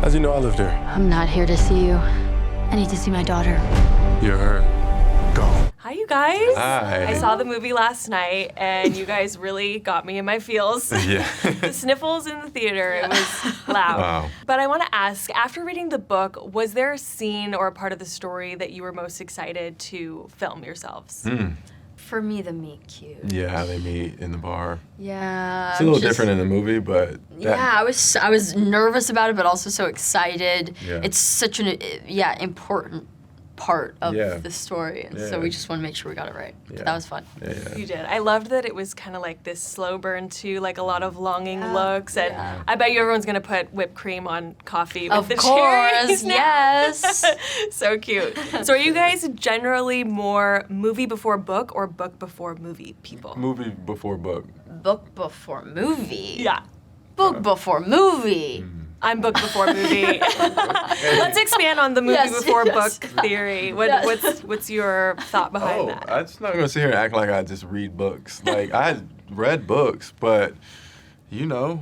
How'd you know I lived here? I'm not here to see you. I need to see my daughter. You're her. Go. Hi, you guys. Hi. I saw the movie last night, and you guys really got me in my feels. Yeah. The sniffles in the theater, it was loud. Wow. But I want to ask, after reading the book, was there a scene or a part of the story that you were most excited to film yourselves? For me, the meet cute. Yeah, how they meet in the bar. Yeah. It's a little different in the movie, but Yeah, I was nervous about it, but also so excited. Yeah. It's such an important part of the story, and so we just want to make sure we got it right. So that was fun. Yeah. You did. I loved that it was kind of like this slow burn too, like a lot of longing looks, and I bet you everyone's gonna put whipped cream on coffee with Of the course, cherries now. yes. So cute. So are you guys generally more movie before book or book before movie people? Movie before book. Book before movie. Yeah. Book before movie. I'm book before movie. Let's expand on the movie before book theory. What's your thought behind that? I'm just not gonna sit here and act like I just read books. Like I had read books, but you know,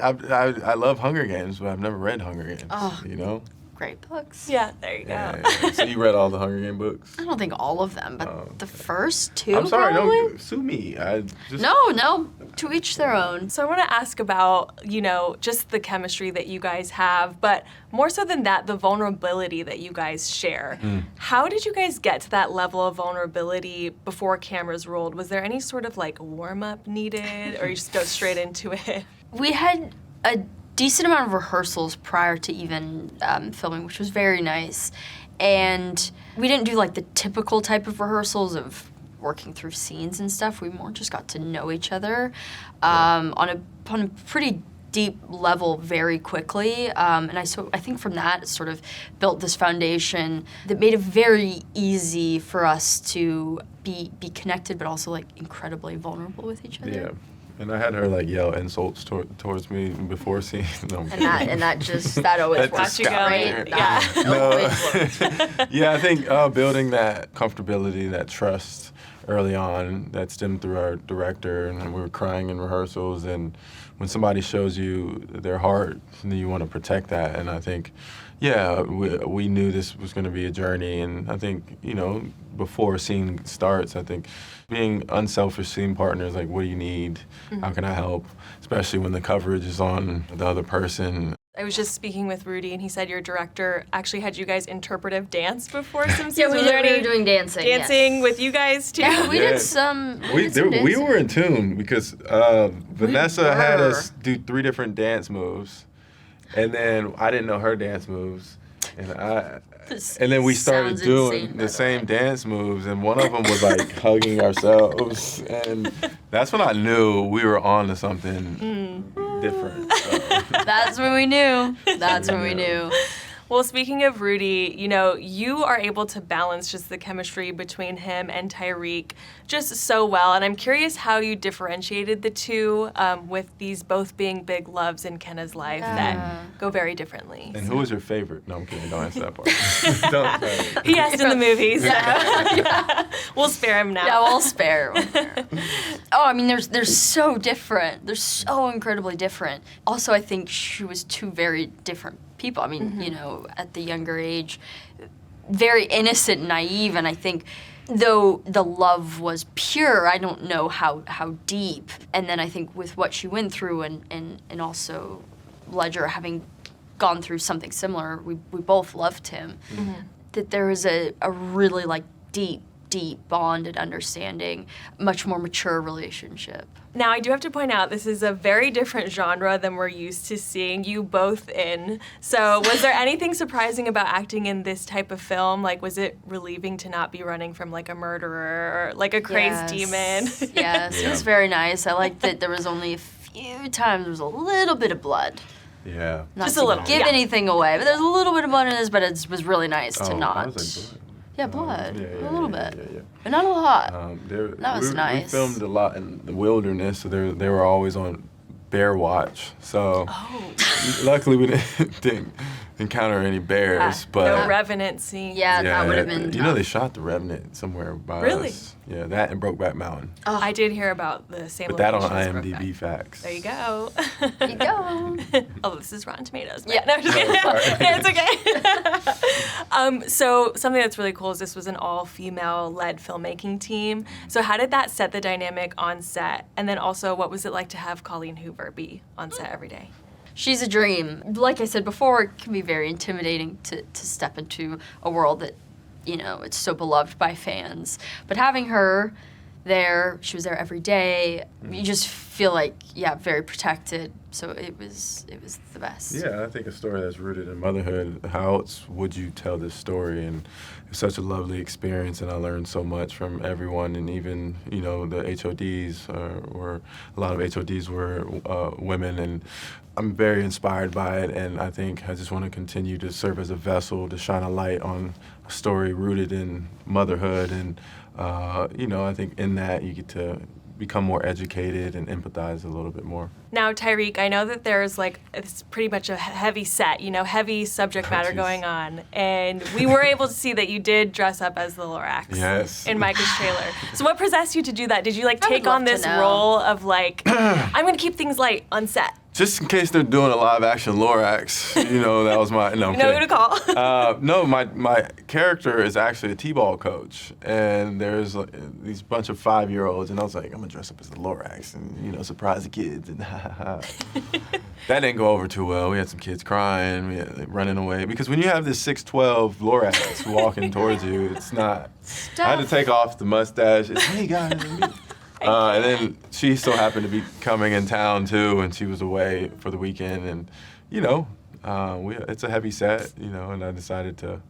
I love Hunger Games, but I've never read Hunger Games. Oh. You know. Great books. Yeah, there you go. Yeah. So you read all the Hunger Game books? I don't think all of them, but the first two. I'm sorry, probably? don't sue me. I just No, to each their own. So I want to ask about, just the chemistry that you guys have, but more so than that, the vulnerability that you guys share. How did you guys get to that level of vulnerability before cameras rolled? Was there any sort of like warm-up needed, or you just go straight into it? We had a decent amount of rehearsals prior to even filming, which was very nice. And we didn't do like the typical type of rehearsals of working through scenes and stuff. We more just got to know each other on a pretty deep level very quickly. And I think from that it sort of built this foundation that made it very easy for us to be connected, but also like incredibly vulnerable with each other. Yeah. And I had her like yell insults towards me before seeing them. And that always works, you go. right? Yeah. Always works. Yeah, I think building that comfortability, that trust early on, that stemmed through our director, and we were crying in rehearsals, and when somebody shows you their heart, then you want to protect that, and I think, we knew this was going to be a journey, and I think, before a scene starts, I think being unselfish scene partners, like, what do you need? How can I help? Especially when the coverage is on the other person. I was just speaking with Rudy, and he said your director actually had you guys interpretive dance before some scenes. Yeah, we Was there were any doing dancing. dancing with you guys too? Yeah, we Yeah. did some. We were in tune because Vanessa had us do 3 different dance moves, and then I didn't know her dance moves, and then we started doing the same dance moves, and one of them was like hugging ourselves, and that's when I knew we were on to something different. So. That's when we knew. That's when we knew. Well, speaking of Rudy, you are able to balance just the chemistry between him and Tyriq just so well. And I'm curious how you differentiated the two with these both being big loves in Kenna's life that go very differently. And who was your favorite? No, I'm kidding. Don't answer that part. Don't. He asked in the movies. So. We'll spare him now. Yeah, we'll spare. Oh, I mean, they're so different. They're so incredibly different. Also, I think she was 2 very different people. I mean, at the younger age, very innocent, naive, and I think though the love was pure, I don't know how deep. And then I think with what she went through and also Ledger having gone through something similar, we both loved him. That there was a really like deep bond and understanding, much more mature relationship. Now, I do have to point out, this is a very different genre than we're used to seeing you both in. So was there anything surprising about acting in this type of film? Like, was it relieving to not be running from like a murderer or like a crazed demon? Yes, it was very nice. I liked that there was only a few times there was a little bit of blood. Yeah. Not Just to a little, give anything away, but there's a little bit of blood in this, but it was really nice to I not. was like, blood. Yeah, blood. Yeah, a little bit. Yeah. But not a lot. That was nice. We filmed a lot in the wilderness, so they were always on bear watch. So luckily we didn't encounter any bears. But no Revenant scene. Yeah, that would have been tough. They shot the Revenant somewhere by Really? us. Yeah, that and Brokeback Mountain. Oh. I did hear about the same Put that on locations for IMDb Brokeback. facts. There you go. There you go. Although this is Rotten Tomatoes. Yeah. No, just kidding. sorry. Yeah, it's okay. So something that's really cool is this was an all-female-led filmmaking team. So how did that set the dynamic on set? And then also, what was it like to have Colleen Hoover be on set every day? She's a dream. Like I said before, it can be very intimidating to step into a world that, it's so beloved by fans. But having her there, she was there every day, you just feel like, very protected. So it was the best. Yeah, I think a story that's rooted in motherhood, how else would you tell this story? And it's such a lovely experience, and I learned so much from everyone, and even, the HODs, or a lot of HODs were women, and I'm very inspired by it, and I think I just want to continue to serve as a vessel to shine a light on a story rooted in motherhood, and I think in that you get to become more educated and empathize a little bit more. Now, Tyriq, I know that there's it's pretty much a heavy set, heavy subject matter going on. And we were able to see that you did dress up as the Lorax in Maika's trailer. So what possessed you to do that? Did you take on this role of I'm going to keep things light on set? Just in case they're doing a live action Lorax, that was my, no, I'm You know who kidding. to call. No, my character is actually a t-ball coach, and there's these bunch of 5-year-olds, and I was like, I'm gonna dress up as the Lorax and surprise the kids, and that didn't go over too well. We had some kids crying, we had running away, because when you have this 6'12" Lorax walking towards you, it's not. I had to take off the mustache. It's, hey guys. And then she so happened to be coming in town too, and she was away for the weekend, and it's a heavy set, and I decided to,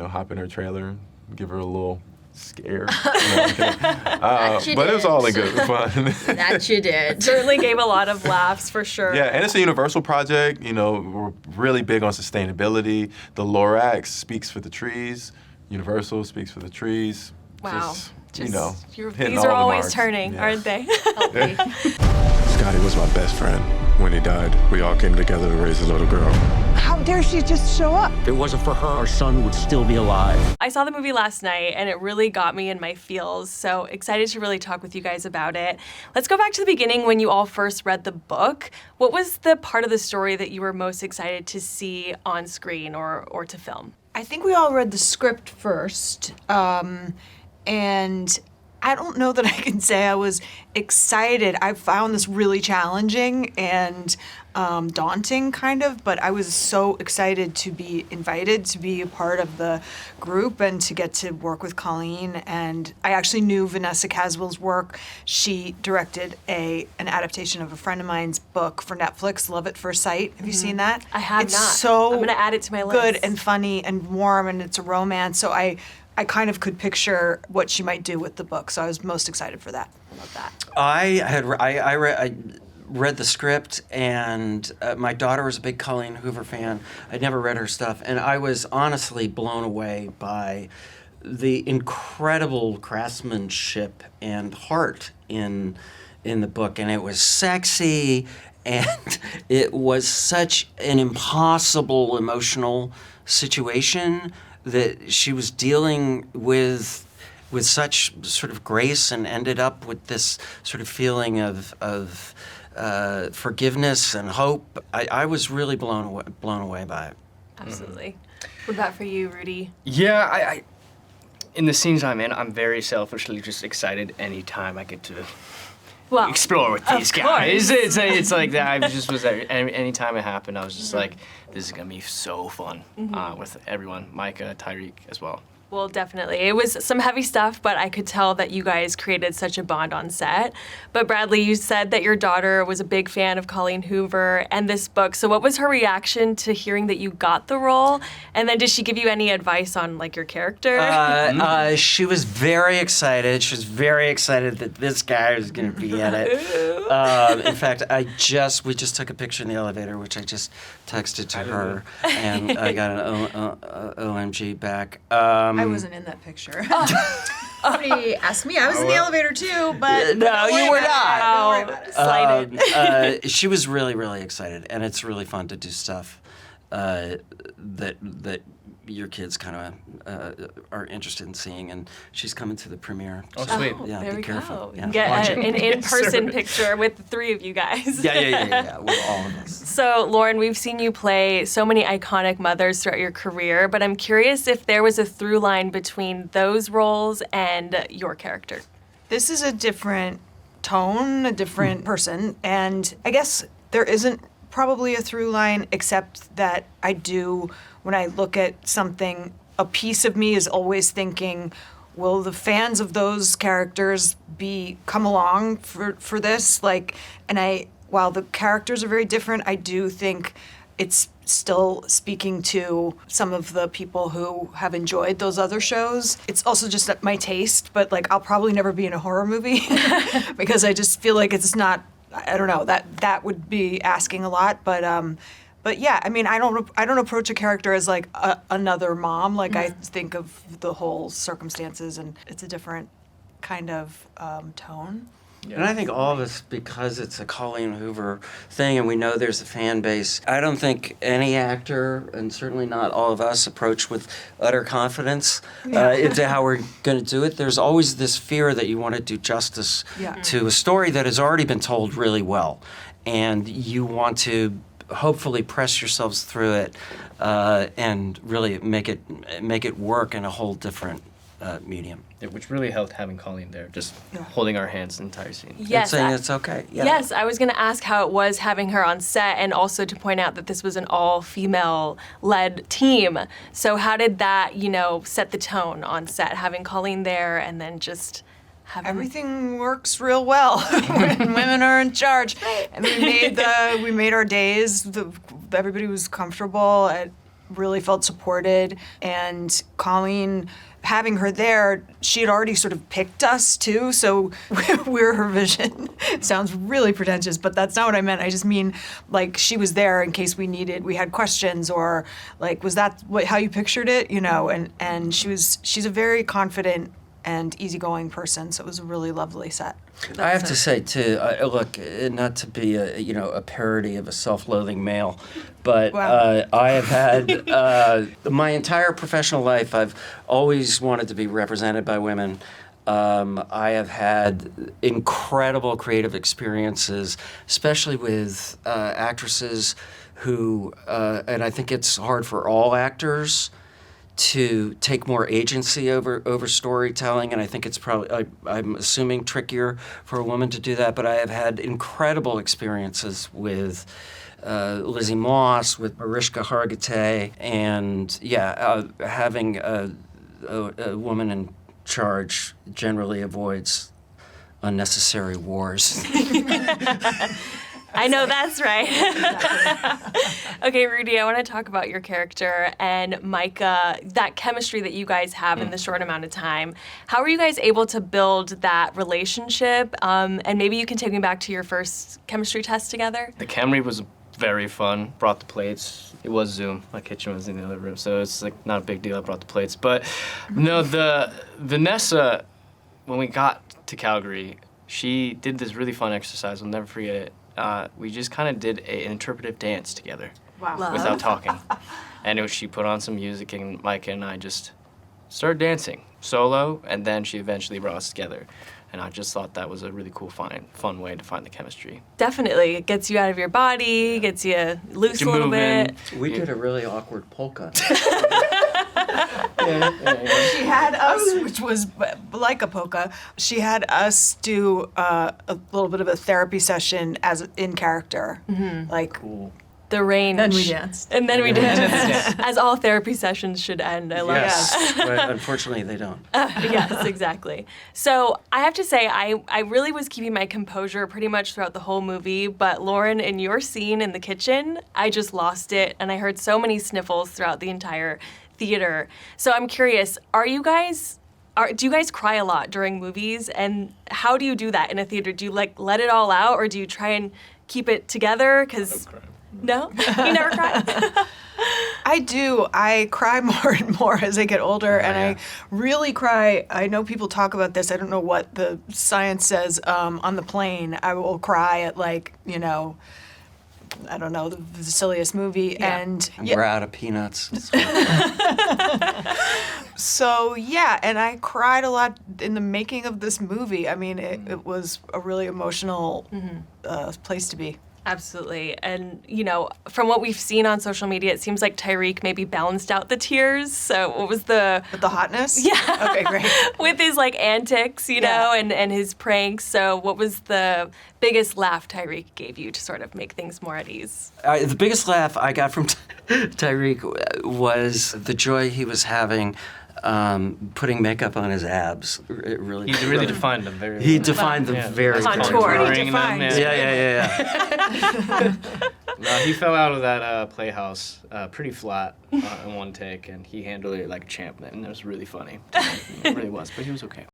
hop in her trailer, and give her a little scare. But it was all in good fun. That you did. Certainly gave a lot of laughs for sure. Yeah, and it's a universal project. We're really big on sustainability. The Lorax speaks for the trees. Universal speaks for the trees. Wow. Hitting these all are the always marks. turning, Yeah. aren't they? Scotty was my best friend. When he died, we all came together to raise a little girl. How dare she just show up? If it wasn't for her, our son would still be alive. I saw the movie last night, and it really got me in my feels, so excited to really talk with you guys about it. Let's go back to the beginning when you all first read the book. What was the part of the story that you were most excited to see on screen or to film? I think we all read the script first, and I don't know that I can say I was excited. I found this really challenging and daunting, kind of, but I was so excited to be invited to be a part of the group and to get to work with Colleen. And I actually knew Vanessa Caswell's work. She directed an adaptation of a friend of mine's book for Netflix, Love at First Sight. Have you seen that? I have it's not. So I'm gonna add it to my list. Good and funny and warm, and it's a romance. So I kind of could picture what she might do with the book. So I was most excited for that. I love that. I read the script, and my daughter was a big Colleen Hoover fan. I'd never read her stuff, and I was honestly blown away by the incredible craftsmanship and heart in the book. And it was sexy, and it was such an impossible emotional situation that she was dealing with such sort of grace, and ended up with this sort of feeling of forgiveness and hope. I was really blown away by it. Absolutely. What about for you, Rudy? Yeah, I in the scenes I'm in, I'm very selfishly just excited anytime I get to explore with these guys. It's like that. I just was anytime it happened, I was just like, this is gonna be so fun with everyone, Maika, Tyriq as well. Well, definitely. It was some heavy stuff, but I could tell that you guys created such a bond on set. But Bradley, you said that your daughter was a big fan of Colleen Hoover and this book. So what was her reaction to hearing that you got the role? And then did she give you any advice on your character? She was very excited. She was very excited that this guy was going to be in it. In fact, we just took a picture in the elevator, which I just texted to her, and I got an OMG back. I wasn't in that picture. Somebody asked me. I was in the elevator too, but No, you were not. Don't worry about it. Slighted. She was really, really excited, and it's really fun to do stuff that your kids kind of are interested in seeing, and she's coming to the premiere. Oh, sweet. Yeah, there be we careful. go. Yeah. Get an in-person Yes, sir. picture with the three of you guys. Yeah, with all of us. So, Lauren, we've seen you play so many iconic mothers throughout your career, but I'm curious if there was a through line between those roles and your character. This is a different tone, a different person, and I guess there isn't probably a through line except that I do, when I look at something, a piece of me is always thinking, will the fans of those characters come along for this? Like, and while the characters are very different, I do think it's still speaking to some of the people who have enjoyed those other shows. It's also just my taste, but like I'll probably never be in a horror movie because I just feel like it's not, I don't know, that would be asking a lot, but yeah, I mean, I don't approach a character as like another mom. Like I think of the whole circumstances, and it's a different kind of tone. And I think all of us, because it's a Colleen Hoover thing and we know there's a fan base, I don't think any actor, and certainly not all of us, approach with utter confidence into how we're going to do it. There's always this fear that you want to do justice to a story that has already been told really well. And you want to hopefully press yourselves through it and really make it work in a whole different medium. Yeah, which really helped having Colleen there, just holding our hands the entire scene. Yes, And saying it's okay. Yeah. Yes, I was going to ask how it was having her on set, and also to point out that this was an all-female-led team. So how did that, set the tone on set, having Colleen there and then just having... Everything works real well when women are in charge. And we made our days. Everybody was comfortable. It really felt supported. And Colleen, having her there, she had already sort of picked us too, so we're her vision. It sounds really pretentious, but that's not what I meant. I just mean, like, she was there in case we had questions, or like, was that how you pictured it? And she's a very confident and easygoing person, so it was a really lovely set. I have to say too, look, not to be a parody of a self-loathing male, but Wow. I have had my entire professional life, I've always wanted to be represented by women. I have had incredible creative experiences, especially with actresses who, and I think it's hard for all actors to take more agency over storytelling, and I think it's probably, I'm assuming, trickier for a woman to do that, but I have had incredible experiences with Lizzie Moss, with Mariska Hargitay, and having a woman in charge generally avoids unnecessary wars. I know that's right. Okay, Rudy, I want to talk about your character and Maika, that chemistry that you guys have in the short amount of time. How were you guys able to build that relationship? And maybe you can take me back to your first chemistry test together. The Camry was very fun. Brought the plates. It was Zoom. My kitchen was in the other room, so it's like not a big deal. I brought the plates, but no, the Vanessa, when we got to Calgary, she did this really fun exercise. I'll never forget it. We just kind of did an interpretive dance together. Wow. Without talking. And she put on some music, and Maika and I just started dancing solo, and then she eventually brought us together. And I just thought that was a really cool, fun way to find the chemistry. Definitely. It gets you out of your body, gets you loose Get a little moving. bit. We did a really awkward polka. She had us, which was like a polka. She had us do a little bit of a therapy session as in character, like. Cool. The range. Then we danced. And then we danced. As all therapy sessions should end. I love that. But unfortunately, they don't. Yes, exactly. So I have to say, I really was keeping my composure pretty much throughout the whole movie, but Lauren, in your scene in the kitchen, I just lost it, and I heard so many sniffles throughout the entire theater. So I'm curious, do you guys cry a lot during movies, and how do you do that in a theater? Do you let it all out, or do you try and keep it together? Because no, you never cry. I do. I cry more and more as I get older, and I really cry. I know people talk about this. I don't know what the science says on the plane. I will cry at I don't know, the silliest movie. Yeah. And We're out of peanuts. so yeah, and I cried a lot in the making of this movie. I mean, it was a really emotional place to be. Absolutely. And, you know, from what we've seen on social media, it seems like Tyriq maybe balanced out the tears. So what was the... With the hotness? Yeah. Okay, great. With his, like, antics, you know, and his pranks. So what was the biggest laugh Tyriq gave you to sort of make things more at ease? The biggest laugh I got from Tyriq was the joy he was having putting makeup on his abs. It really, He really defined them very well. He defined them Yeah. very Contour. clearly. Pretty defined. Yeah. No, he fell out of that playhouse pretty flat in one take, and he handled it like a champ, and it was really funny. It really was, but he was okay.